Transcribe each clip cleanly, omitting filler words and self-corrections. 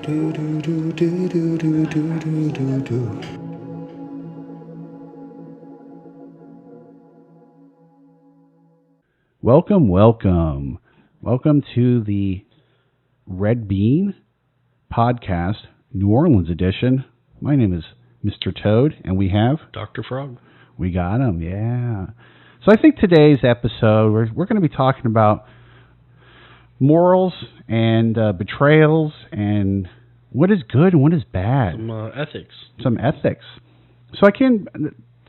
Welcome, welcome. Welcome to the Red Bean Podcast, New Orleans edition. My name is Mr. Toad, and we have... Dr. Frog. We got him, yeah. So I think today's episode, we're going to be talking about morals and betrayals and what is good and what is bad. Some ethics. So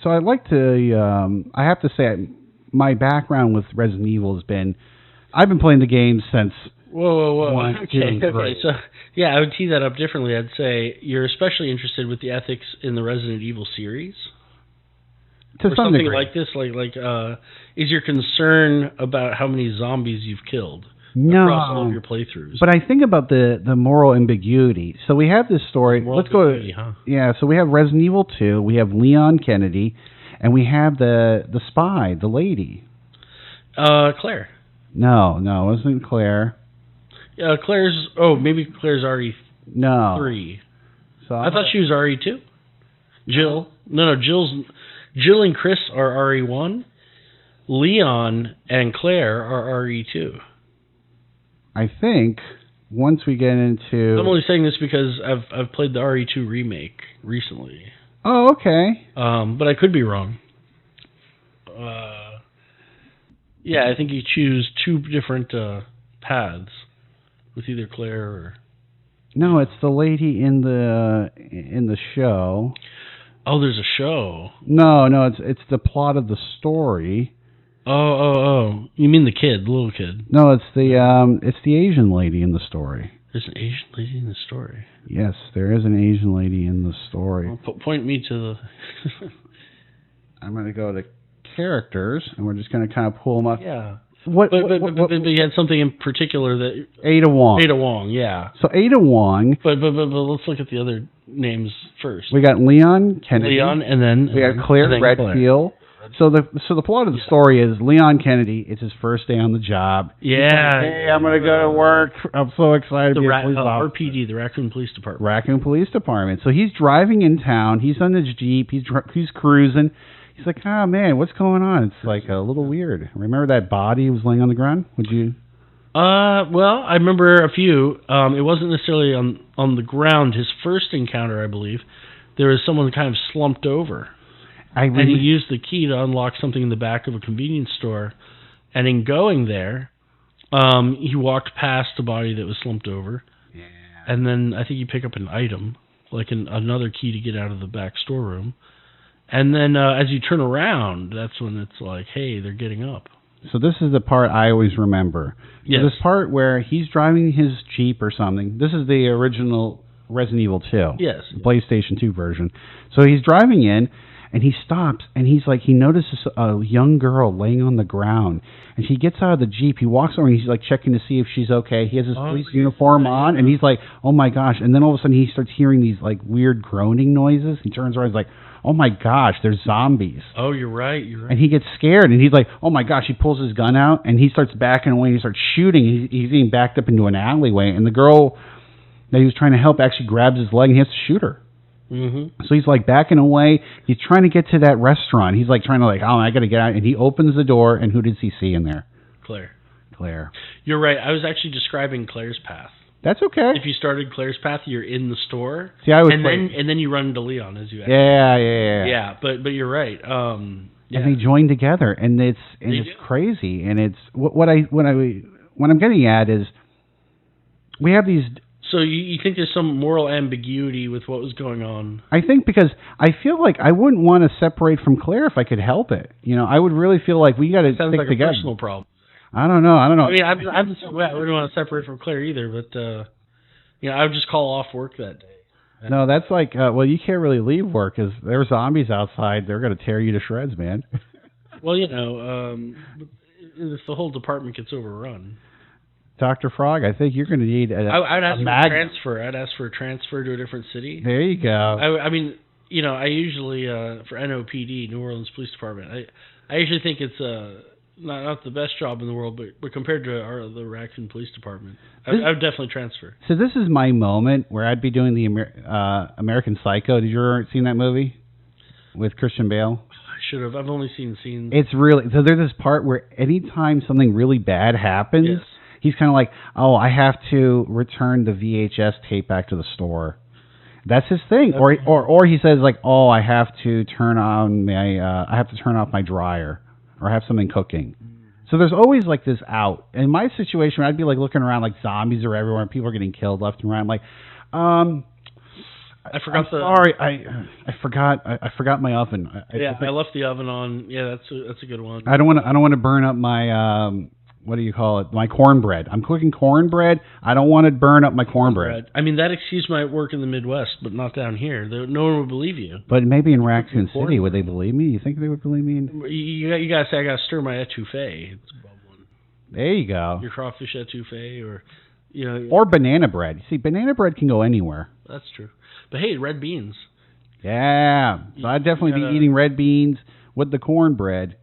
I'd like to, I have to say, my background with Resident Evil has been, I've been playing the game since... Whoa. Okay. So, yeah, I would tee that up differently. I'd say you're especially interested with the ethics in the Resident Evil series. To or some something degree. like this, is your concern about how many zombies you've killed across all of your playthroughs? But I think about the moral ambiguity. So we have this story. Let's go. Yeah, so we have Resident Evil 2, we have Leonskennedy, and we have the spy, the lady. Claire. No, it wasn't Claire. Maybe Claire's RE3. So I thought she was RE2. Jill. No, Jill and Chris are RE1. Leon and Claire are RE2. I think once we get into... I'm only saying this because I've played the RE2 remake recently. Oh, okay. But I could be wrong. Yeah, I think you choose two different paths with either Claire or... No, it's the lady in the show. Oh, there's a show. No, it's the plot of the story. Oh. You mean the little kid? No, it's the Asian lady in the story. There's an Asian lady in the story. Yes, there is an Asian lady in the story. Well, point me to the... I'm going to go to characters, and we're just going to kind of pull them up. Yeah. But you had something in particular that... Ada Wong, yeah. So Ada Wong... But let's look at the other names first. We got Leonskennedy. Leon, and then... We got claireredfield. So the plot of the story is Leonskennedy, it's his first day on the job. Yeah. Like, hey, I'm going to go to work. I'm so excited to be a police officer. RPD, the Raccoon Police Department. Raccoon Police Department. So he's driving in town. He's on his Jeep. He's cruising. He's like, oh, man, what's going on? It's like a little weird. Remember that body was laying on the ground? Would you? Well, I remember a few. It wasn't necessarily on the ground. His first encounter, I believe, there was someone kind of slumped over. And he used the key to unlock something in the back of a convenience store. And in going there, he walked past a body that was slumped over. Yeah. And then I think you pick up an item, like another key to get out of the back storeroom. And then as you turn around, that's when it's like, hey, they're getting up. So this is the part I always remember. Yes. This part where he's driving his Jeep or something. This is the original Resident Evil 2. Yes. PlayStation 2 version. So he's driving in, and he stops, and he's like, he notices a young girl laying on the ground. And she gets out of the Jeep. He walks over, and he's like checking to see if she's okay. He has his police uniform on, and he's like, oh my gosh. And then all of a sudden, he starts hearing these like weird groaning noises. He turns around, he's like, oh my gosh, there's zombies. Oh, you're right. And he gets scared, and he's like, oh my gosh, he pulls his gun out, and he starts backing away, and he starts shooting. He's getting backed up into an alleyway, and the girl that he was trying to help actually grabs his leg, and he has to shoot her. Mm-hmm. So he's like backing away. He's trying to get to that restaurant. He's like trying to I got to get out, and he opens the door, and who does he see in there? Claire. You're right. I was actually describing Claire's path. That's okay. If you started Claire's path, you're in the store. See, I was and then you run into Leon as you exit. Yeah. Yeah, but you're right. Yeah. And they join together, and it's crazy. And it's what I'm getting at is we have these. So you think there's some moral ambiguity with what was going on? I think because I feel like I wouldn't want to separate from Claire if I could help it. I would really feel like we got to stick together. Sounds like a personal problem. I don't know. I mean, I wouldn't want to separate from Claire either, but I would just call off work that day. No, that's like, you can't really leave work because there are zombies outside. They're going to tear you to shreds, man. Well, if the whole department gets overrun. Dr. Frog, I think you're going to need I'd ask for a transfer. I'd ask for a transfer to a different city. There you go. I mean, I usually, for NOPD, New Orleans Police Department, I usually think it's not the best job in the world, but compared to the Raccoon Police Department, I would definitely transfer. So this is my moment where I'd be doing the American Psycho. Did you ever seen that movie with Christian Bale? I should have. I've only seen scenes. It's really so. There's this part where anytime something really bad happens, yes. he's kind of like, "Oh, I have to return the VHS tape back to the store." That's his thing. Or he says like, "Oh, I have to turn on I have to turn off my dryer, or have something cooking." So there's always like this out. In my situation, I'd be like looking around like zombies are everywhere and people are getting killed left and right. I'm like, I forgot sorry, I forgot my oven. I left the oven on. Yeah, that's a good one. I don't want to burn up my what do you call it? My cornbread. I'm cooking cornbread. I don't want to burn up my cornbread. I mean, that excuse might work in the Midwest, but not down here. No one would believe you. But maybe in Raccoon City, would they believe me? You think they would believe me? You gotta say I gotta stir my etouffee. It's bubbling. There you go. Your crawfish etouffee, or or banana bread. You see, banana bread can go anywhere. That's true. But hey, red beans. Yeah, so I'd definitely be eating red beans with the cornbread.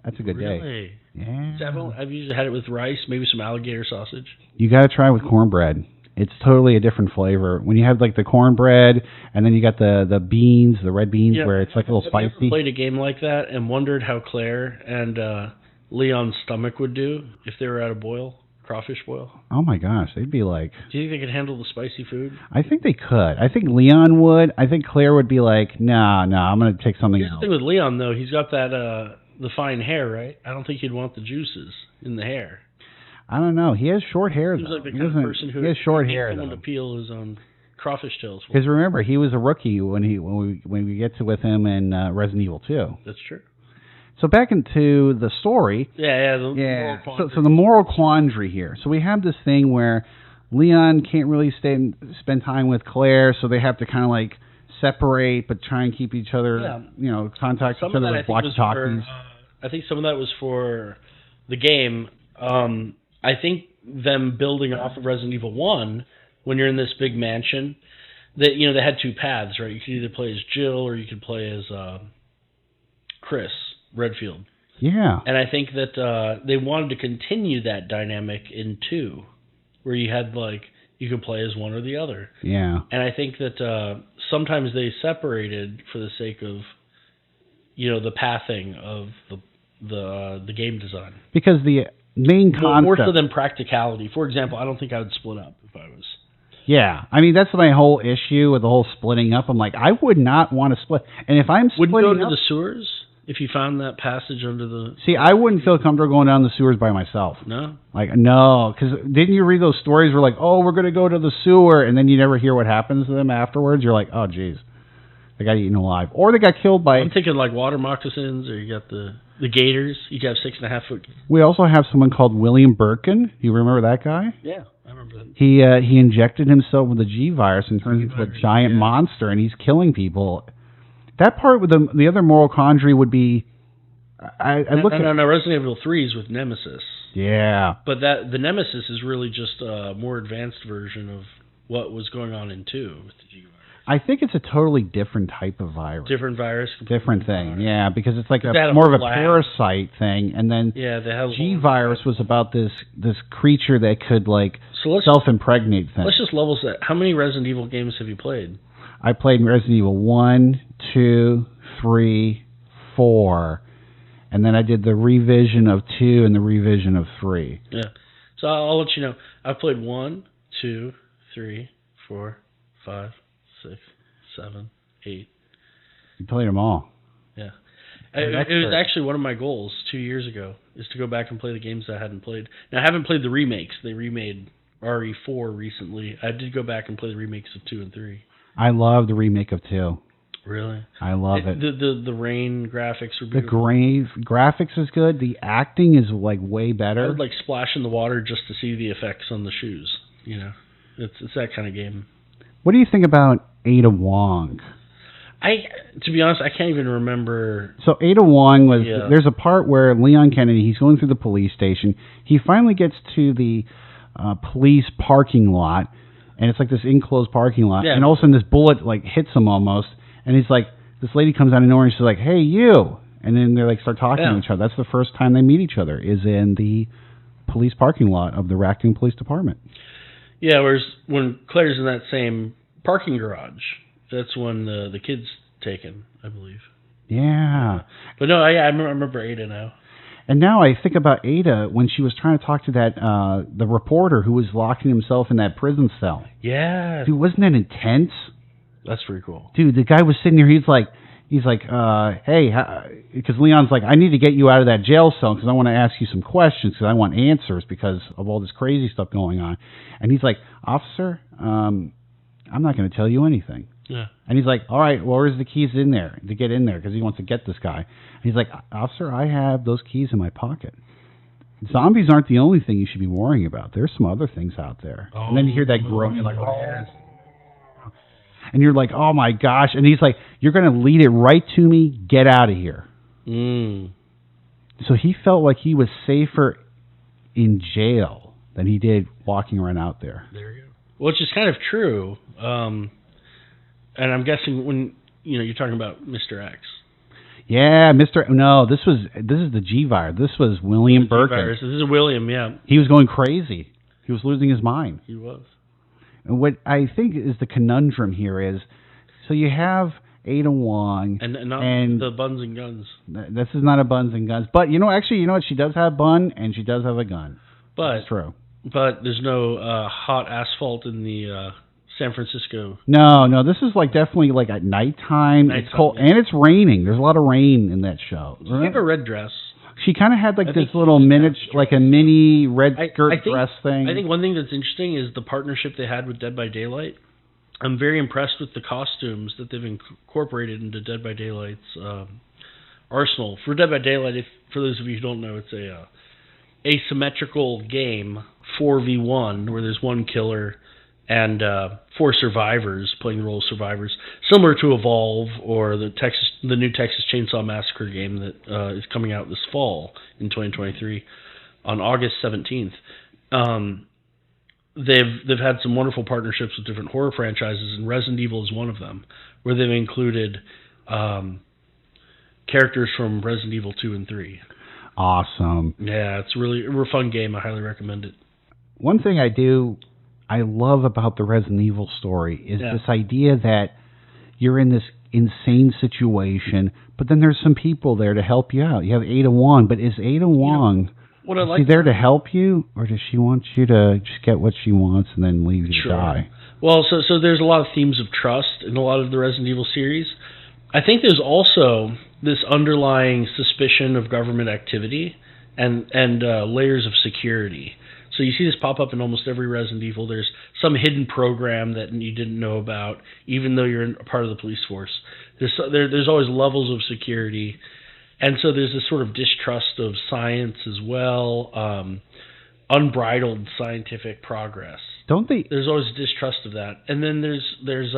That's a good day. Really? Yeah. I've usually had it with rice, maybe some alligator sausage. You got to try with cornbread. It's totally a different flavor. When you have like the cornbread and then you got the beans, the red beans, where it's like a little spicy. Have you ever played a game like that and wondered how Claire and Leon's stomach would do if they were at a boil, crawfish boil? Oh my gosh, they'd be like... Do you think they could handle the spicy food? I think they could. I think Leon would. I think Claire would be like, no, I'm going to take something else. The thing with Leon, though, he's got that... the fine hair, right? I don't think he'd want the juices in the hair. I don't know. He has short hair, though. He's like the kind of person who he has short hair, though. To peel his own crawfish tails. Because remember, he was a rookie when we get to with him in Resident Evil 2. That's true. So back into the story. Moral quandary. So the moral quandary here. So we have this thing where Leon can't really spend time with Claire, so they have to kind of like separate, but try and keep each other, contact each other with walkie-talkies. I think some of that was for the game. I think them building off of Resident Evil 1, when you're in this big mansion, that they had two paths, right? You could either play as Jill or you could play as Chris Redfield. Yeah. And I think that they wanted to continue that dynamic in 2, where you had you could play as one or the other. Yeah. And I think that sometimes they separated for the sake of the pathing of the game design. Because the main concept... More so than practicality. For example, I don't think I would split up if I was... Yeah. I mean, that's my whole issue with the whole splitting up. I'm like, I would not want to split. And if I'm splitting Would you go to the sewers if you found that passage under the... See, I wouldn't feel comfortable going down the sewers by myself. No? No. Because didn't you read those stories where we're going to go to the sewer, and then you never hear what happens to them afterwards? You're like, oh, geez. They got eaten alive. Or they got killed by... I'm thinking water moccasins, or you got the gators. You got 6.5 foot... We also have someone called William Birkin. You remember that guy? Yeah, I remember that. He injected himself with the G virus and turns into a giant monster, and he's killing people. That part with the other moral quandary would be... No, Resident Evil 3 is with Nemesis. Yeah. But the Nemesis is really just a more advanced version of what was going on in 2 with the G virus. I think it's a totally different type of virus. Different virus. Different thing, virus. Yeah, because it's like more of a parasite thing, and then G virus was about this creature that could self-impregnate things. Let's just level set. How many Resident Evil games have you played? I played Resident Evil 1, 2, 3, 4, and then I did the revision of 2 and the revision of 3. Yeah. So I'll let you know. I've played 1, 2, 3, 4, 5, 6, 7, 8. You played them all. Yeah. It was actually one of my goals 2 years ago, is to go back and play the games I hadn't played. Now, I haven't played the remakes. They remade RE4 recently. I did go back and play the remakes of 2 and 3. I love the remake of 2. Really? I love it. The rain graphics are beautiful. The graphics is good. The acting is way better. I would splash in the water just to see the effects on the shoes. It's that kind of game. What do you think about Ada Wong? To be honest, I can't even remember. So Ada Wong was... Yeah. There's a part where Leonskennedy, he's going through the police station. He finally gets to the police parking lot, and it's this enclosed parking lot. Yeah. And all of a sudden this bullet hits him almost, and he's like, this lady comes out of nowhere and she's like, hey, you. and then they like start talking to each other. That's the first time they meet each other, is in the police parking lot of the Raccoon Police Department. Yeah, whereas when Claire's in that same parking garage, that's when the kid's taken, I believe. Yeah. But no, I remember Ada now. And now I think about Ada when she was trying to talk to that the reporter who was locking himself in that prison cell. Yeah. Dude, wasn't that intense? That's pretty cool. Dude, the guy was sitting there. He's like, hey, because Leon's like, I need to get you out of that jail cell because I want to ask you some questions because I want answers because of all this crazy stuff going on. And he's like, officer, I'm not going to tell you anything. Yeah. And he's like, all right, well, where's the keys in there to get in there? Because he wants to get this guy. And he's like, officer, I have those keys in my pocket. Zombies aren't the only thing you should be worrying about. There's some other things out there. And then you hear that groan. You're like, oh. And you're like, oh, my gosh. And he's like, you're going to lead it right to me. Get out of here. So he felt like he was safer in jail than he did walking around out there. There you go. Which is kind of true. And I'm guessing when you're talking about Mr. X. Yeah, No, this is the G-Virus. This was William Birkin. This is William, yeah. He was going crazy. He was losing his mind. He was. And what I think is the conundrum here is, so you have Ada Wong and not the buns and guns. This is not a buns and guns, but actually, you know what? She does have bun and she does have a gun. But that's true. But there's no hot asphalt in the San Francisco. No, this is like definitely like at nighttime. It's cold and it's raining. There's a lot of rain in that show. She have a red dress. She kind of had like this little like a mini red skirt dress thing. I think one thing that's interesting is the partnership they had with Dead by Daylight. I'm very impressed with the costumes that they've incorporated into Dead by Daylight's arsenal. For Dead by Daylight, for those of you who don't know, it's a asymmetrical game, 4v1, where there's one killer and 4 survivors playing the role of survivors, similar to Evolve or the new Texas Chainsaw Massacre game that is coming out this fall in 2023 on August 17th. They've had some wonderful partnerships with different horror franchises, and Resident Evil is one of them, where they've included characters from Resident Evil 2 and 3. Awesome. Yeah, it's really a fun game. I highly recommend it. One thing I love about the Resident Evil story is this idea that you're in this insane situation, but then there's some people there to help you out. You have Ada Wong, but is Ada Wong is she there to help you, or does she want you to just get what she wants and then leave you to die? Well, so there's a lot of themes of trust in a lot of the Resident Evil series. I think there's also this underlying suspicion of government activity and layers of security. So you see this pop up in almost every Resident Evil. There's some hidden program that you didn't know about, even though you're a part of the police force. There's always levels of security. And so there's this sort of distrust of science as well, unbridled scientific progress. There's always distrust of that. And then there's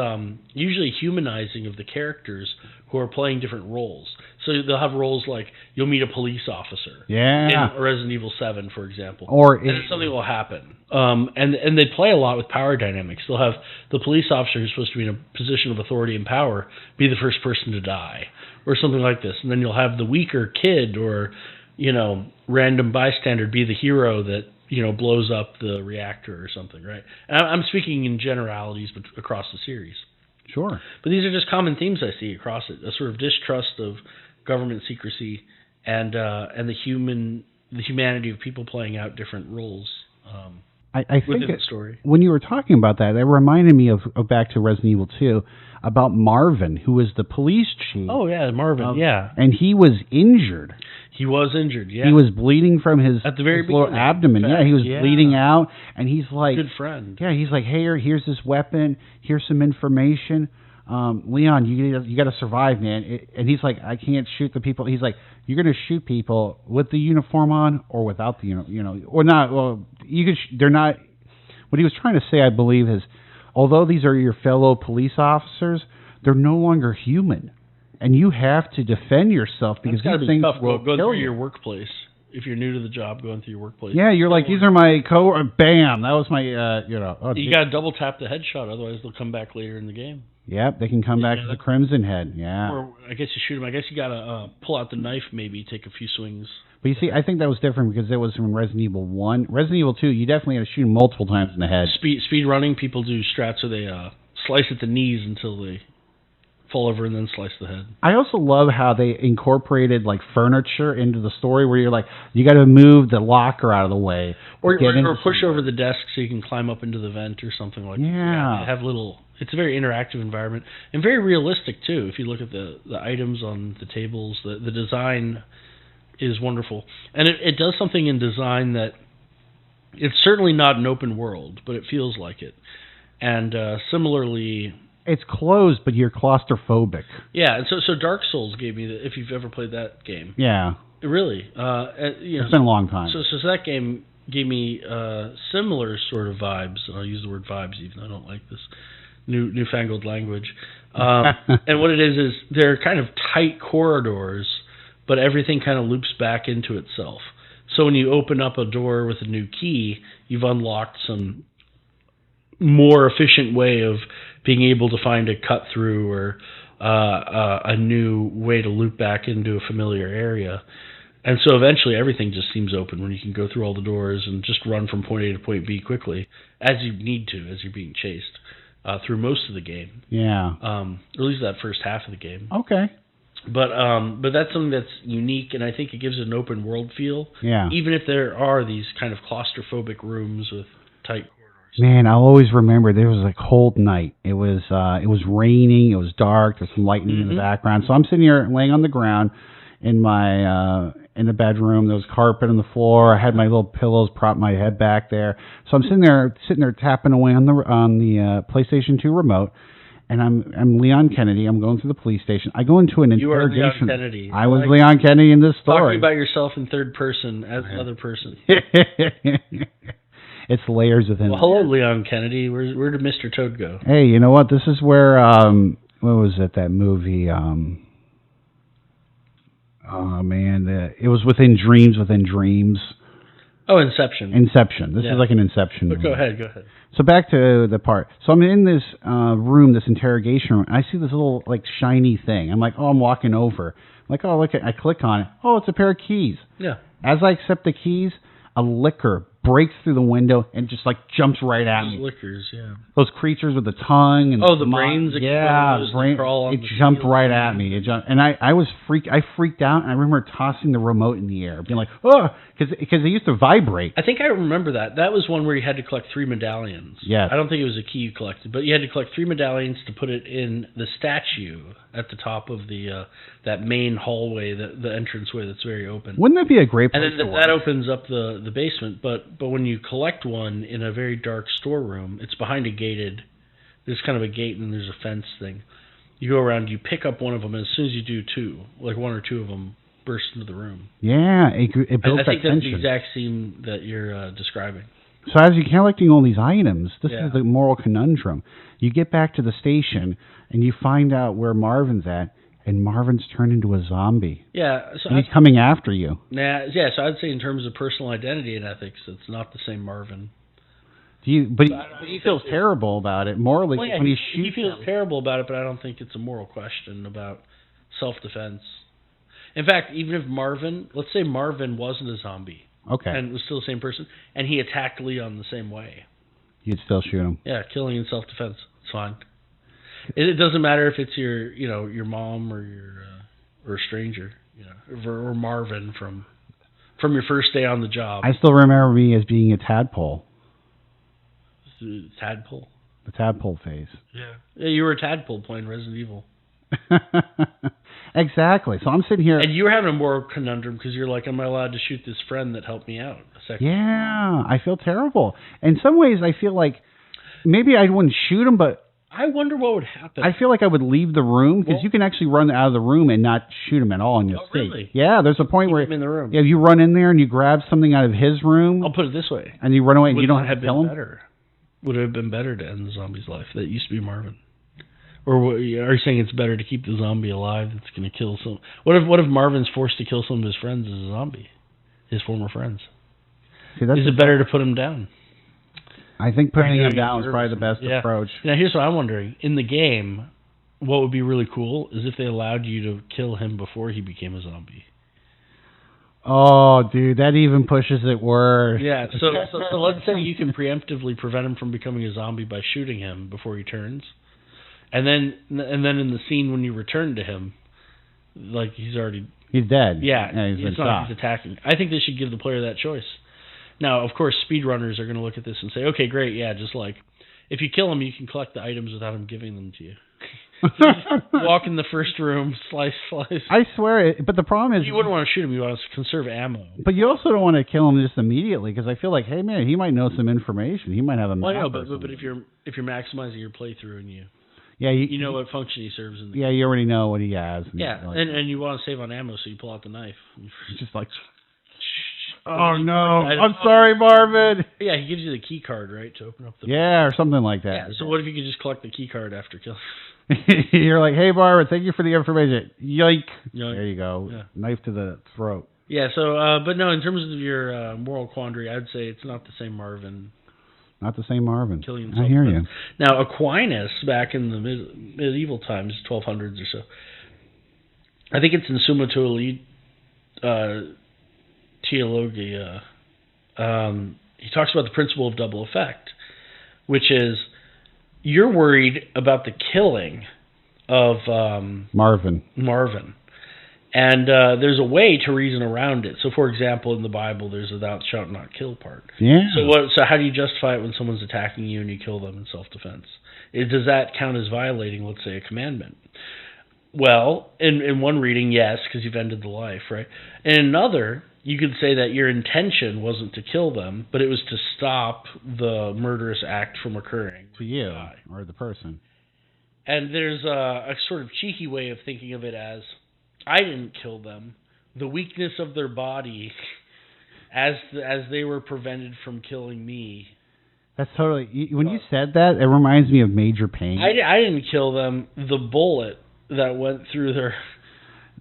usually humanizing of the characters who are playing different roles. So they'll have roles like you'll meet a police officer in Resident Evil 7, for example. And something will happen. And they play a lot with power dynamics. They'll have the police officer who's supposed to be in a position of authority and power be the first person to die, or something like this. And then you'll have the weaker kid or, random bystander be the hero that, blows up the reactor or something, right? And I'm speaking in generalities but across the series. Sure. But these are just common themes I see across it. A sort of distrust of government secrecy and the humanity of people playing out different roles. I think within the story. When you were talking about that, it reminded me of back to Resident Evil 2 about Marvin, who was the police chief. Oh, yeah, Marvin, And he was injured. He was injured, yeah. He was bleeding from his little abdomen. Fact, he was bleeding out, and he's like... Good friend. Yeah, he's like, hey, here's this weapon, here's some information. Leon, you got to survive, man. And he's like, I can't shoot the people. He's like, you're going to shoot people with the uniform on or without the or not. Well, they're not. What he was trying to say, I believe, is although these are your fellow police officers, they're no longer human, and you have to defend yourself because these things will go kill through you. your workplace. if you're new to the job, going through your workplace. Yeah, you're like, these are my bam, that was my, you got to double tap the headshot, otherwise they'll come back later in the game. Yep, they can come back to the Crimson Head, yeah. Or I guess you shoot them. I guess you got to pull out the knife, maybe, take a few swings. But you see, I think that was different because it was from Resident Evil 1. Resident Evil 2, you definitely had to shoot them multiple times in the head. Speed running, people do strats where they slice at the knees until they fall over and then slice the head. I also love how they incorporated like furniture into the story where you're like, you got to move the locker out of the way. Or push over the desk so you can climb up into the vent or something like that. Yeah. Have it's a very interactive environment and very realistic too. If you look at the items on the tables, the design is wonderful. And it does something in design that it's certainly not an open world, but it feels like it. And similarly, it's closed, but you're claustrophobic. Yeah, and so Dark Souls gave me if you've ever played that game. Yeah. Really. It's been a long time. So that game gave me similar sort of vibes. I'll use the word vibes, even though I don't like this newfangled language. And what it is they're kind of tight corridors, but everything kind of loops back into itself. So when you open up a door with a new key, you've unlocked some more efficient way of being able to find a cut through or a new way to loop back into a familiar area. And so eventually everything just seems open when you can go through all the doors and just run from point A to point B quickly, as you need to, as you're being chased through most of the game. Yeah. Or at least that first half of the game. Okay. But that's something that's unique, and I think it gives it an open world feel. Yeah. Even if there are these kind of claustrophobic rooms with tight corridors. Man, I'll always remember there was a cold night. It was raining. It was dark. There's some lightning in the background. So I'm sitting here laying on the ground in my in the bedroom. There was carpet on the floor. I had my little pillows prop my head back there. So I'm sitting there tapping away on the PlayStation 2 remote. And I'm Leon Kennedy. I'm going through the police station. I go into an interrogation. You are Leon Kennedy. I was Leon Kennedy in this story. Talking about yourself in third person as another person. It's layers within. Well, hello, Leon Kennedy. Where did Mr. Toad go? Hey, you know what? This is where what was it? That movie? Oh man, it was Within Dreams. Within Dreams. Oh, Inception. Inception. This is like an Inception movie. Go ahead. So back to the part. So I'm in this room, this interrogation room. And I see this little like shiny thing. I'm like, oh, I'm walking over. I'm like, oh, look! I click on it. Oh, it's a pair of keys. Yeah. As I accept the keys, a licker breaks through the window and just like jumps right at me. Lickers, yeah. Those creatures with the tongue and the brains. Yeah, it jumped right at me. It jumped, and I freaked out. And I remember tossing the remote in the air, being like, oh, because it used to vibrate. I think I remember that. That was one where you had to collect 3 medallions. Yes. I don't think it was a key you collected, but you had to collect 3 medallions to put it in the statue at the top of the that main hallway, the entranceway that's very open. Wouldn't that be a great place? And then that opens up the basement, but when you collect one in a very dark storeroom, it's behind there's kind of a gate and there's a fence thing. You go around, you pick up one of them, and as soon as you do 2, like 1 or 2 of them burst into the room. Yeah, it builds that tension. I think that's the exact scene that you're describing. So as you're collecting all these items, this is the moral conundrum. You get back to the station, and you find out where Marvin's at, and Marvin's turned into a zombie. Yeah. So he's coming after you. So I'd say in terms of personal identity and ethics, it's not the same Marvin. He feels terrible about it morally when he shoots. He feels terrible about it, but I don't think it's a moral question about self-defense. In fact, even if let's say Marvin wasn't a zombie, and was still the same person, and he attacked Leon the same way, you'd still shoot him. Yeah, killing in self-defense, it's fine. It doesn't matter if it's your mom or or a stranger, or Marvin from your first day on the job. I still remember me as being a tadpole. Tadpole? The tadpole phase. Yeah, you were a tadpole playing Resident Evil. Exactly. So I'm sitting here. And you were having a moral conundrum because you're like, am I allowed to shoot this friend that helped me out a second? Yeah, I feel terrible. In some ways, I feel like maybe I wouldn't shoot him, but I wonder what would happen. I feel like I would leave the room because you can actually run out of the room and not shoot him at all in your state. Really? Yeah, there's a point where him in the room. Yeah, you run in there and you grab something out of his room. I'll put it this way. And you run away and you don't have to kill him? Would it have been better to end the zombie's life? That used to be Marvin. Or are you saying it's better to keep the zombie alive that's going to kill some? What if Marvin's forced to kill some of his friends as a zombie? his former friends. See, is it better to put him down? I think putting him down is probably the best approach. Now, here's what I'm wondering. In the game, what would be really cool is if they allowed you to kill him before he became a zombie. Oh, dude, that even pushes it worse. Yeah, so let's say you can preemptively prevent him from becoming a zombie by shooting him before he turns. And then in the scene when you return to him, like he's dead. Yeah, he's attacking. I think they should give the player that choice. Now, of course, speedrunners are going to look at this and say, okay, great, yeah, just like, if you kill him, you can collect the items without him giving them to you. Walk in the first room, slice. I swear it, but the problem is... You wouldn't want to shoot him, you want to conserve ammo. But you also don't want to kill him just immediately, because I feel like, hey, man, he might know some information. He might have a map. Well, I know, but if you're maximizing your playthrough and you know what function he serves in the game. You already know what he has. And you want to save on ammo, so you pull out the knife. Just like... Oh, no. I'm sorry, Marvin. Yeah, he gives you the key card, right, to open up the... Yeah, or something like that. Yeah, so what if you could just collect the key card after killing? You're like, hey, Marvin, thank you for the information. Yoink. There you go. Yeah. Knife to the throat. Yeah, so, but no, in terms of your moral quandary, I'd say it's not the same Marvin. Not the same Marvin. Killing himself. I hear you. Now, Aquinas, back in the medieval times, 1200s or so, I think it's in Summa Theologia, he talks about the principle of double effect, which is you're worried about the killing of Marvin. And there's a way to reason around it. So, for example, in the Bible, there's a thou shalt not kill part. Yeah. So how do you justify it when someone's attacking you and you kill them in self-defense? Does that count as violating, let's say, a commandment? Well, in one reading, yes, because you've ended the life, right? In another, you could say that your intention wasn't to kill them, but it was to stop the murderous act from occurring. To you, or the person. And there's a sort of cheeky way of thinking of it as, I didn't kill them. The weakness of their body, as they were prevented from killing me. That's totally... When you said that, it reminds me of Major Payne. I didn't kill them. The bullet that went through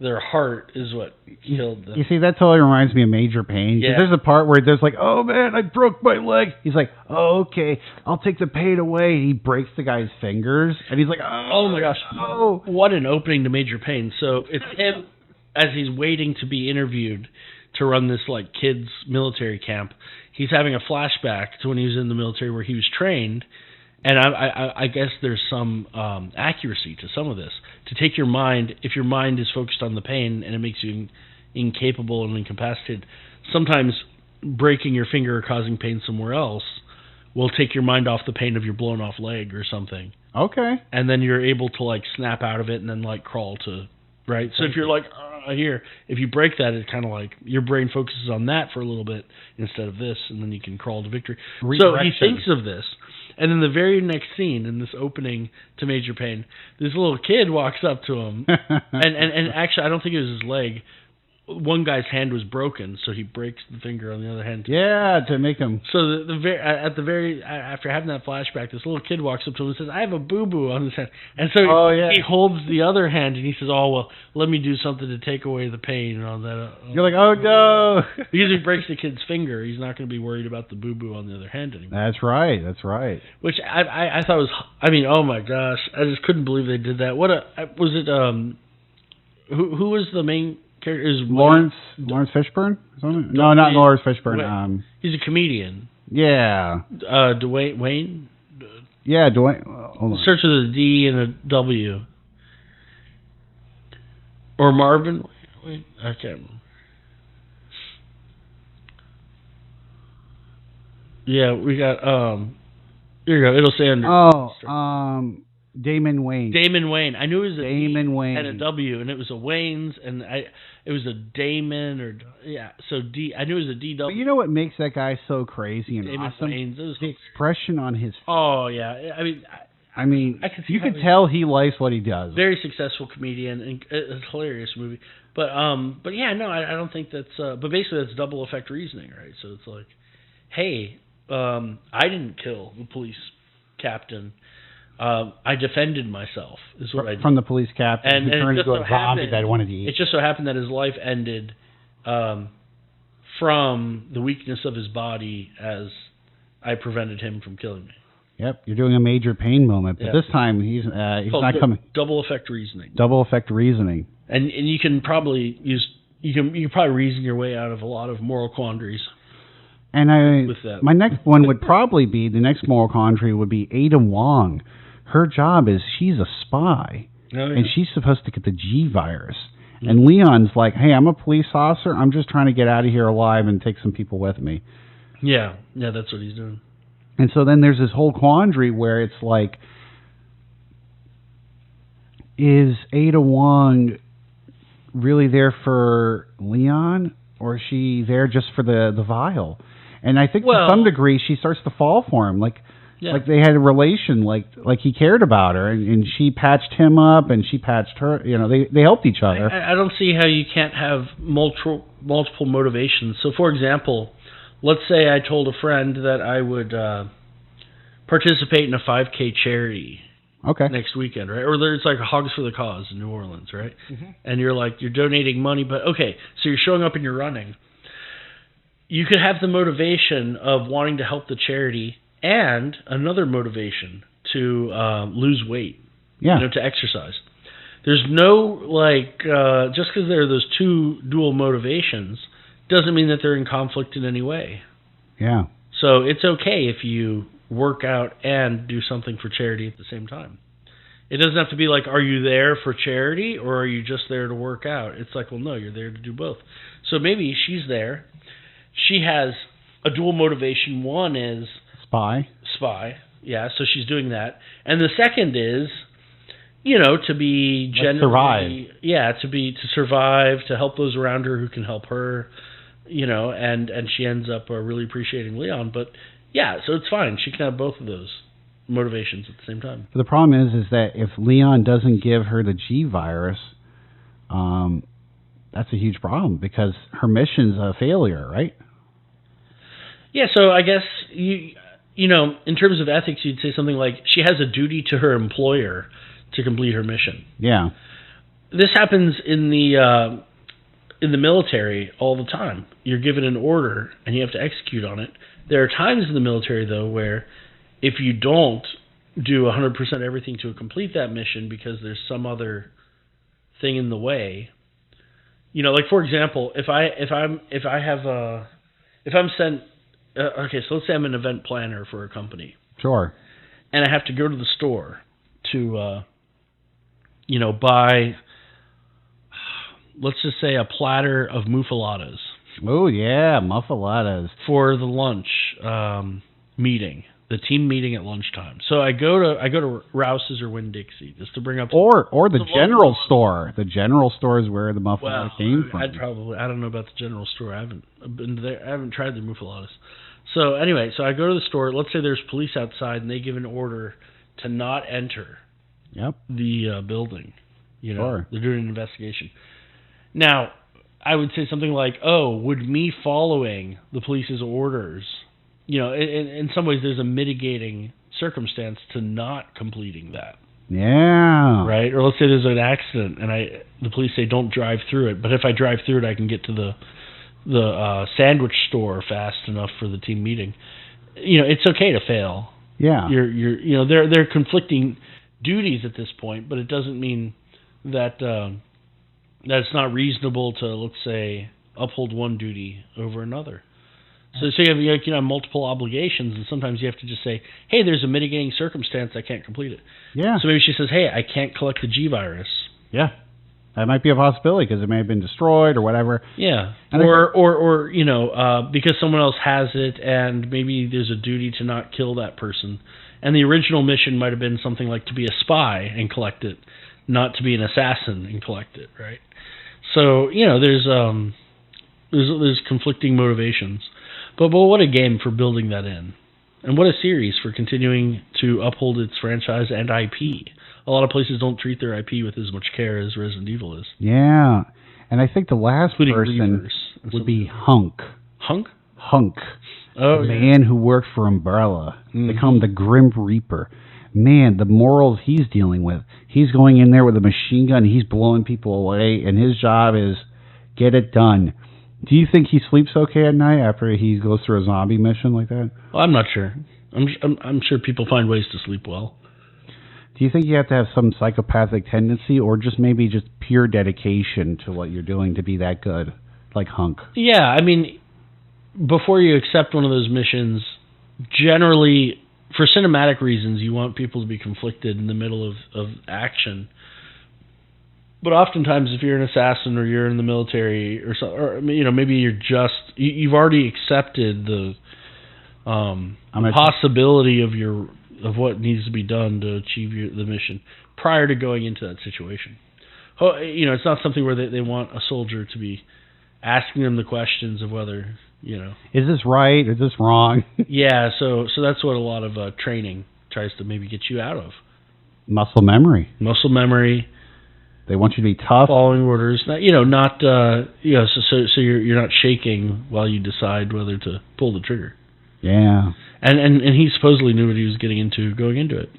their heart is what killed them. You see, that totally reminds me of Major Payne. Yeah. There's a part where there's like, oh man, I broke my leg. He's like, oh, okay, I'll take the pain away. He breaks the guy's fingers, and he's like, oh my gosh, oh. What an opening to Major Payne. So it's him as he's waiting to be interviewed to run this like kids military camp. He's having a flashback to when he was in the military where he was trained. And I guess there's some accuracy to some of this. To take your mind, if your mind is focused on the pain and it makes you incapable and incapacitated, sometimes breaking your finger or causing pain somewhere else will take your mind off the pain of your blown off leg or something. Okay. And then you're able to like snap out of it and then like crawl to, right? So if you're like, here, if you break that, it's kind of like your brain focuses on that for a little bit instead of this, and then you can crawl to victory. So he thinks of this. And in the very next scene, in this opening to Major Payne, this little kid walks up to him, and actually, I don't think it was his leg. One guy's hand was broken, so he breaks the finger on the other hand. Yeah, to make him. So after having that flashback, this little kid walks up to him and says, "I have a boo-boo on his hand," and so he holds the other hand and he says, "Oh well, let me do something to take away the pain and all that." You're like, "Oh no!" Because he breaks the kid's finger, he's not going to be worried about the boo-boo on the other hand anymore. That's right. Which I thought was, I mean, oh my gosh, I just couldn't believe they did that. Was it? Who was the main character? Is Lawrence Fishburne? No, not Lawrence Fishburne. He's a comedian. Yeah. Dwayne. Yeah, Dwayne. Hold on. Starts with a D and a W. Or Marvin. Wait, I can't remember. Yeah, we got. Here you go. It'll say under. Damon Wayne. Damon Wayne. I knew it was a Damon D Wayne and a W, and it was a Wayne's, and it was a Damon or So D. I knew it was a D W. But you know what makes that guy so crazy and Damon awesome? Wayne's. The expression on his face. Oh yeah. I mean, you could tell he likes what he does. Very successful comedian, and a hilarious movie. But yeah, no, I don't think that's. But basically, that's double effect reasoning, right? So it's like, hey, I didn't kill the police captain. I defended myself, is what I did. From the police captain, and who turned into a zombie that wanted to eat. It just so happened that his life ended from the weakness of his body as I prevented him from killing me. Yep, you're doing a Major Payne moment, but this time he's not coming. Double effect reasoning. Double effect reasoning. And you can probably you can probably reason your way out of a lot of moral quandaries. And with that. My next one would probably be, the next moral quandary would be Ada Wong. Her job is she's a spy, and she's supposed to get the G virus. Mm-hmm. And Leon's like, hey, I'm a police officer. I'm just trying to get out of here alive and take some people with me. Yeah, that's what he's doing. And so then there's this whole quandary where it's like, is Ada Wong really there for Leon, or is she there just for the vial? And I think to some degree she starts to fall for him, like they had a relation, like he cared about her, and she patched him up, and she patched her. You know, they helped each other. I don't see how you can't have multiple motivations. So, for example, let's say I told a friend that I would participate in a 5K charity next weekend, right? Or there's like a Hogs for the Cause in New Orleans, right? Mm-hmm. And you're donating money, but so you're showing up and you're running. You could have the motivation of wanting to help the charity and another motivation to lose weight, to exercise. There's no, just because there are those two dual motivations doesn't mean that they're in conflict in any way. Yeah. So it's okay if you work out and do something for charity at the same time. It doesn't have to be like, are you there for charity or are you just there to work out? It's like, well, no, you're there to do both. So maybe she's there. She has a dual motivation. One is spy. Yeah, so she's doing that. And the second is, to be survive. Yeah, to survive, to help those around her who can help her, and she ends up really appreciating Leon. But yeah, so it's fine. She can have both of those motivations at the same time. But the problem is that if Leon doesn't give her the G virus, that's a huge problem because her mission's a failure, right? Yeah, so I guess in terms of ethics, you'd say something like she has a duty to her employer to complete her mission. Yeah. This happens in the military all the time. You're given an order and you have to execute on it. There are times in the military, though, where if you don't do 100% everything to complete that mission because there's some other thing in the way, for example, if I'm sent, so let's say I'm an event planner for a company. Sure. And I have to go to the store to, buy, let's just say, a platter of muffaladas. Oh, yeah, muffaladas. For the lunch meeting, the team meeting at lunchtime. So I go to Rouse's or Winn-Dixie just to bring up... Or the general store. The general store is where the muffalata came from. I don't know about the general store. I haven't been there. I haven't tried the muffaladas. So anyway, I go to the store. Let's say there's police outside and they give an order to not enter the building. Sure. They're doing an investigation. Now, I would say something like, would me following the police's orders, in some ways there's a mitigating circumstance to not completing that. Yeah. Right? Or let's say there's an accident and the police say don't drive through it, but if I drive through it I can get to the sandwich store fast enough for the team meeting. It's okay to fail. Yeah. There are conflicting duties at this point, but it doesn't mean that that it's not reasonable to, let's say, uphold one duty over another. So you have multiple obligations, and sometimes you have to just say, hey, there's a mitigating circumstance, I can't complete it. Yeah. So maybe she says, hey, I can't collect the G virus. Yeah. That might be a possibility because it may have been destroyed or whatever. Yeah. Or because someone else has it, and maybe there's a duty to not kill that person. And the original mission might have been something like to be a spy and collect it, not to be an assassin and collect it, right? So, there's conflicting motivations. But what a game for building that in. And what a series for continuing to uphold its franchise and IP. A lot of places don't treat their IP with as much care as Resident Evil is. Yeah. And I think the last person would be Hunk. Hunk? Hunk. Oh, the man who worked for Umbrella. Mm-hmm. They call him the Grim Reaper. Man, the morals he's dealing with. He's going in there with a machine gun. He's blowing people away, and his job is get it done. Do you think he sleeps okay at night after he goes through a zombie mission like that? Well, I'm not sure. I'm sure people find ways to sleep well. Do you think you have to have some psychopathic tendency, or just maybe just pure dedication to what you're doing to be that good, like Hunk? Yeah, I mean, before you accept one of those missions, generally, for cinematic reasons, you want people to be conflicted in the middle of action. But oftentimes, if you're an assassin or you're in the military or maybe you've already accepted the possibility of what needs to be done to achieve the mission prior to going into that situation. It's not something where they want a soldier to be asking them the questions of whether, is this right? Is this wrong? Yeah, so that's what a lot of training tries to maybe get you out of. Muscle memory. They want you to be tough. Following orders. So you're not shaking while you decide whether to pull the trigger. Yeah. And he supposedly knew what he was getting into going into it.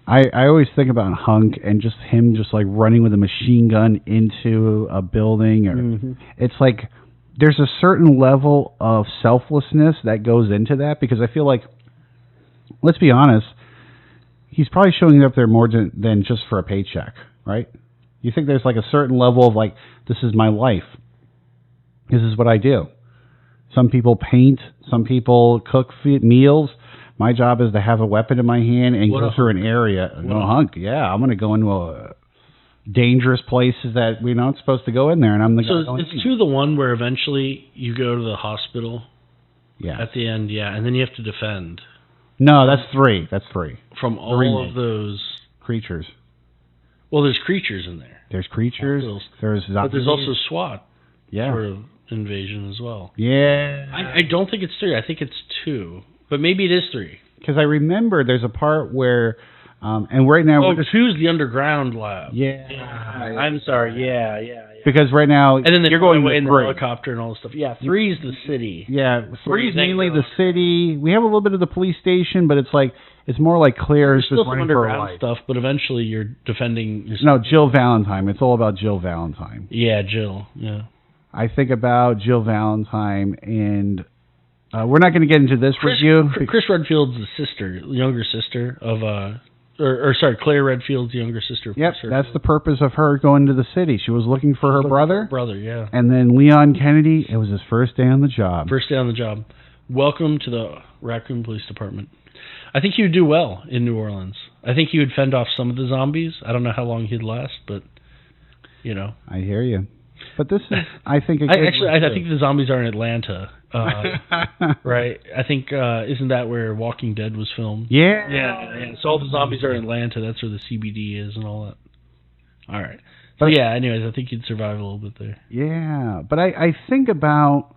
I always think about Hunk and just him just like running with a machine gun into a building. It's like there's a certain level of selflessness that goes into that, because I feel like, let's be honest, he's probably showing up there more than just for a paycheck, right? You think there's like a certain level of like, this is my life. This is what I do. Some people paint. Some people cook meals. My job is to have a weapon in my hand and go through an area. Hunk, yeah, I'm going to go into dangerous places that we're not supposed to go in there, and I'm the guy. So it's 2 to 1 where eventually you go to the hospital. Yeah. At the end, yeah, and then you have to defend. No, that's 3. That's 3. From all of those creatures. Well, there's creatures in there. There's creatures. There's zombies. But there's also SWAT. Yeah. Sort of invasion as well. Yeah. I don't think it's 3. I think it's 2. But maybe it is 3. Because I remember there's a part where, and right now... Oh, 2's the underground lab. Yeah. I'm sorry. Yeah. Because right now... And then you're going away in the 3. helicopter and all this stuff. Yeah, 3's the city. Yeah, 3's mainly the city. We have a little bit of the police station, but it's like... It's more like Claire's just running for her life. Stuff, but eventually you're defending yourself. No, Jill Valentine. It's all about Jill Valentine. Yeah, Jill. Yeah. I think about Jill Valentine, and we're not going to get into this with you. Chris Redfield's the younger sister of Claire Redfield's younger sister. Yep, that's the purpose of her going to the city. She was looking for her brother. Yeah. And then Leonskennedy, it was his first day on the job. Welcome to the Raccoon Police Department. I think he would do well in New Orleans. I think he would fend off some of the zombies. I don't know how long he'd last, but, I hear you. But this is, I think... I think the zombies are in Atlanta, right? I think, isn't that where Walking Dead was filmed? Yeah. So all the zombies are in Atlanta. That's where the CBD is and all that. All right. But anyways, I think he'd survive a little bit there. Yeah, but I think about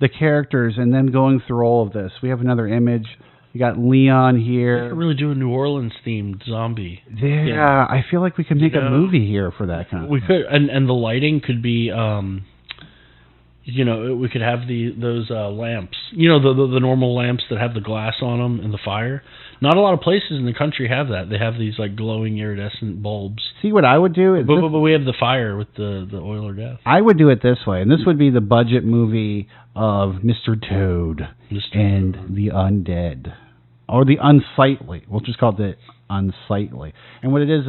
the characters and then going through all of this. We have another image. You got Leon here. We could really do a New Orleans themed zombie. Yeah, I feel like we could make a movie here for that kind of thing. We could, and the lighting could be, we could have those lamps. The normal lamps that have the glass on them and the fire. Not a lot of places in the country have that. They have these like glowing iridescent bulbs. See, what I would do is... But we have the fire with the oil or death. I would do it this way, and this would be the budget movie of Mr.Toad and the Undead. Or the Unsightly. We'll just call it the Unsightly. And what it is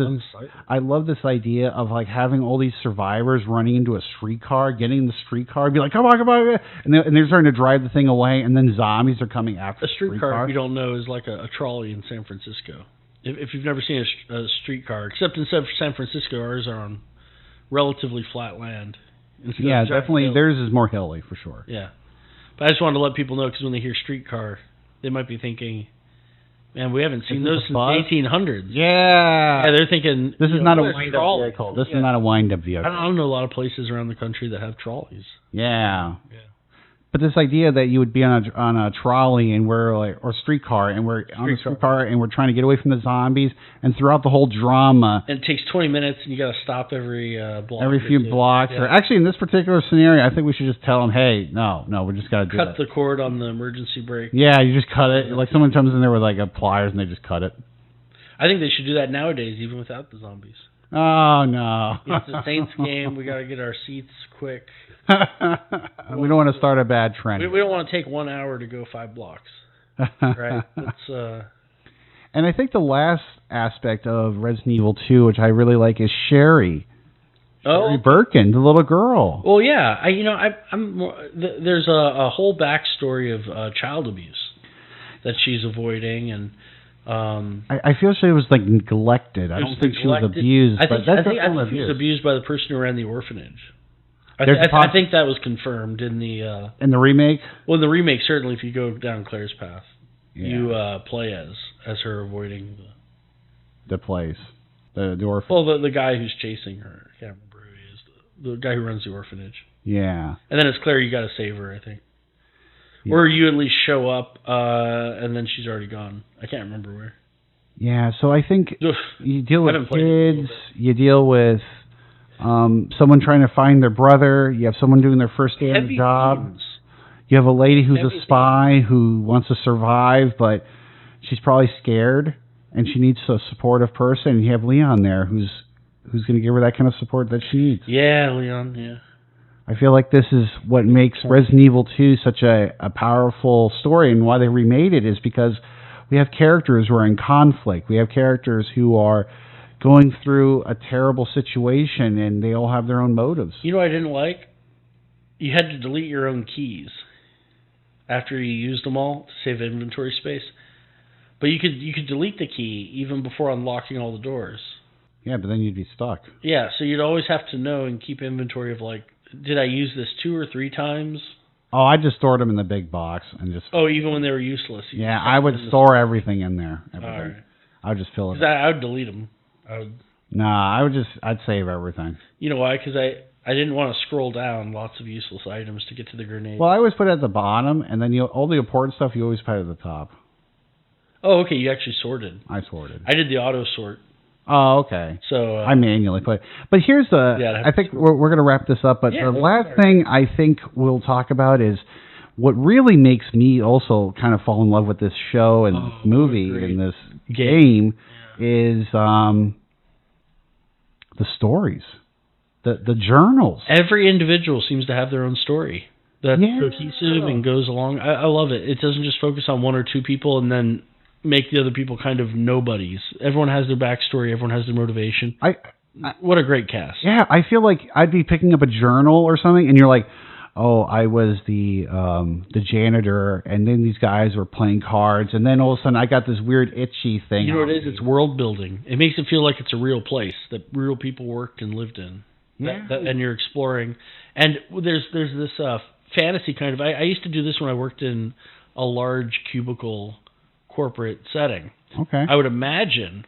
I love this idea of like having all these survivors running into a streetcar, getting in the streetcar, be like, come on, and they're starting to drive the thing away, and then zombies are coming after the streetcar. If you don't know, is like a trolley in San Francisco. If you've never seen a streetcar, except instead of San Francisco, ours are on relatively flat land. Yeah, definitely. Theirs is more hilly, for sure. Yeah. But I just wanted to let people know, because when they hear streetcar, they might be thinking... Man, we haven't seen those since the 1800s. Yeah. They're thinking... This is not a wind-up vehicle. This is not a wind-up vehicle. I don't know a lot of places around the country that have trolleys. Yeah. But this idea that you would be on a trolley and we're like, or streetcar, and we're on a streetcar and we're trying to get away from the zombies, and throughout the whole drama... And it takes 20 minutes and you got to stop every block. Every few blocks. Yeah. Or actually, in this particular scenario, I think we should just tell them, hey, no, we just got to do Cut the cord on the emergency brake. Yeah, you just cut it. Like someone comes in there with like a pliers and they just cut it. I think they should do that nowadays, even without the zombies. Oh, no. It's a Saints game. We got to get our seats quick. We don't want to start a bad trend. We don't want to take 1 hour to go 5 blocks. Right? And I think the last aspect of Resident Evil 2, which I really like, is Sherry. Sherry Birkin, the little girl. Well, yeah. There's a whole backstory of child abuse that she's avoiding, and I feel she was like neglected. I don't think she was abused. I think she was abused by the person who ran the orphanage. I think that was confirmed in the remake. Well, in the remake, certainly, if you go down Claire's path, you play as her avoiding the place, the orphanage. Well, the guy who's chasing her. I can't remember who he is. The guy who runs the orphanage. Yeah. And then it's Claire. You got to save her, I think. Yeah. Or you at least show up, and then she's already gone. I can't remember where. Yeah, so I think you deal with kids, you deal with someone trying to find their brother, you have someone doing their first day on the job, themes. You have a lady who's a spy who wants to survive, but she's probably scared, and she needs a supportive person, and you have Leon there who's going to give her that kind of support that she needs. Yeah, Leon, yeah. I feel like this is what makes Resident Evil 2 such a powerful story, and why they remade it is because we have characters who are in conflict. We have characters who are going through a terrible situation, and they all have their own motives. You know what I didn't like? You had to delete your own keys after you used them all to save inventory space. But you could delete the key even before unlocking all the doors. Yeah, but then you'd be stuck. Yeah, so you'd always have to know and keep inventory of, like, did I use this 2 or 3 times? Oh, I just stored them in the big box and just. Oh, even when they were useless. Yeah, I would store everything in there. Everything. All right. I would just fill it. I would delete them. I'd save everything. You know why? Because I didn't want to scroll down lots of useless items to get to the grenade. Well, I always put it at the bottom, and then all the important stuff you always put at the top. Oh, okay. You actually sorted. I sorted. I did the auto sort. Oh, okay. So I manually put it. But here's I think we're going to wrap this up, but the last thing I think we'll talk about is what really makes me also kind of fall in love with this show and this movie and this game is the stories, the journals. Every individual seems to have their own story that's cohesive and goes along. I love it. It doesn't just focus on 1 or 2 people and then make the other people kind of nobodies. Everyone has their backstory. Everyone has their motivation. What a great cast. Yeah, I feel like I'd be picking up a journal or something, and you're like, oh, I was the janitor, and then these guys were playing cards, and then all of a sudden I got this weird itchy thing. You know what it is? It's world building. It makes it feel like it's a real place that real people worked and lived in. Yeah. And you're exploring. And there's this fantasy kind of... I used to do this when I worked in a large cubicle corporate setting. Okay. I would imagine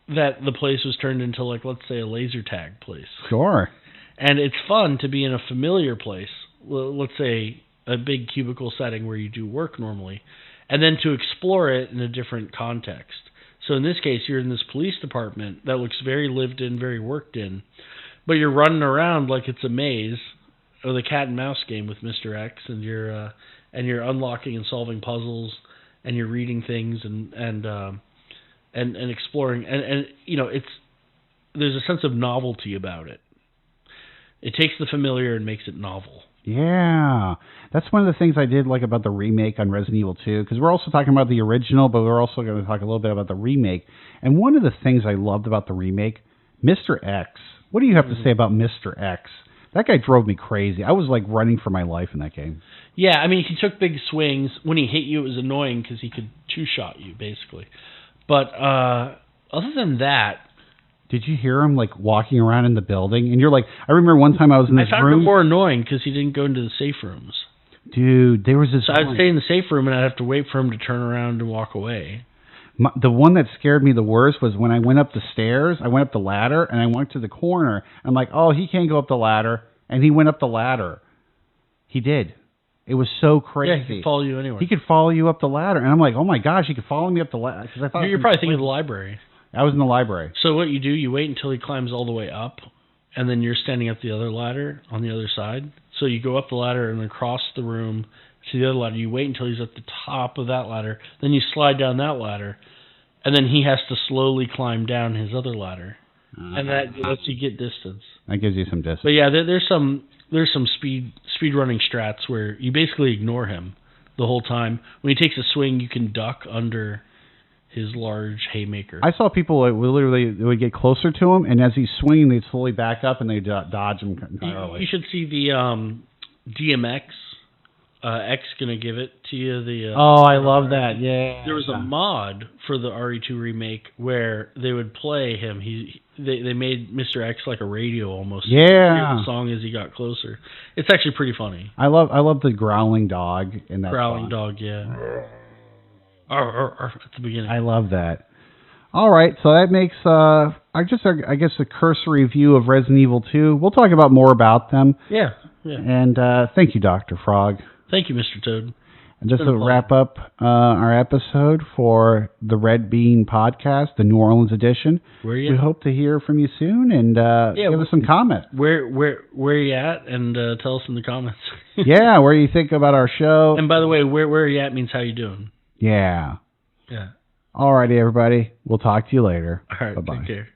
that the place was turned into, like, let's say, a laser tag place. Sure. And it's fun to be in a familiar place, let's say a big cubicle setting where you do work normally, and then to explore it in a different context. So in this case, you're in this police department that looks very lived in, very worked in, but you're running around like it's a maze or the cat and mouse game with Mr. X, and you're unlocking and solving puzzles, and you're reading things and exploring, and you know, there's a sense of novelty about it. It takes the familiar and makes it novel. Yeah, that's one of the things I did like about the remake on Resident Evil 2, because we're also talking about the original, but we're also going to talk a little bit about the remake. And one of the things I loved about the remake, Mr. X. What do you have to say about Mr. X? That guy drove me crazy. I was like running for my life in that game. Yeah, I mean, he took big swings. When he hit you, it was annoying because he could two-shot you, basically. But other than that... Did you hear him, like, walking around in the building? And you're like... I remember one time I was in this room... I found him more annoying because he didn't go into the safe rooms. Dude, there was this... So I'd stay in the safe room and I'd have to wait for him to turn around and walk away. The one that scared me the worst was when I went up the stairs, I went up the ladder, and I went to the corner. I'm like, oh, he can't go up the ladder. And he went up the ladder. He did. It was so crazy. Yeah, he could follow you anywhere. He could follow you up the ladder. And I'm like, oh my gosh, he could follow me up the ladder. You're probably thinking of the library. I was in the library. So what you do, you wait until he climbs all the way up, and then you're standing at the other ladder on the other side. So you go up the ladder and then across the room to the other ladder. You wait until he's at the top of that ladder. Then you slide down that ladder, and then he has to slowly climb down his other ladder. and that lets you get distance. That gives you some distance. But yeah, there's some speed running strats where you basically ignore him the whole time. When he takes a swing, you can duck under his large haymaker. I saw people they would get closer to him, and as he's swinging, they'd slowly back up and they'd dodge him entirely. You should see the DMX. X gonna give it to you. I love that. Yeah. There was a mod for the RE2 remake where they would play him. They made Mr. X like a radio almost. Yeah. The song as he got closer. It's actually pretty funny. I love the growling dog in that. Growling song. dog, yeah. At the beginning. I love that. All right, so that makes I guess a cursory view of Resident Evil 2. We'll talk about more about them. Yeah. And thank you, Dr. Frog. Thank you, Mr. Toad. And just to wrap up our episode for the Red Bean Podcast, the New Orleans edition. We hope to hear from you soon and give us some comments. Where are you at? And tell us in the comments. Yeah, where you think about our show. And by the way, where are you at means how you doing. Yeah. Yeah. All righty, everybody. We'll talk to you later. All right. Bye-bye. Take care.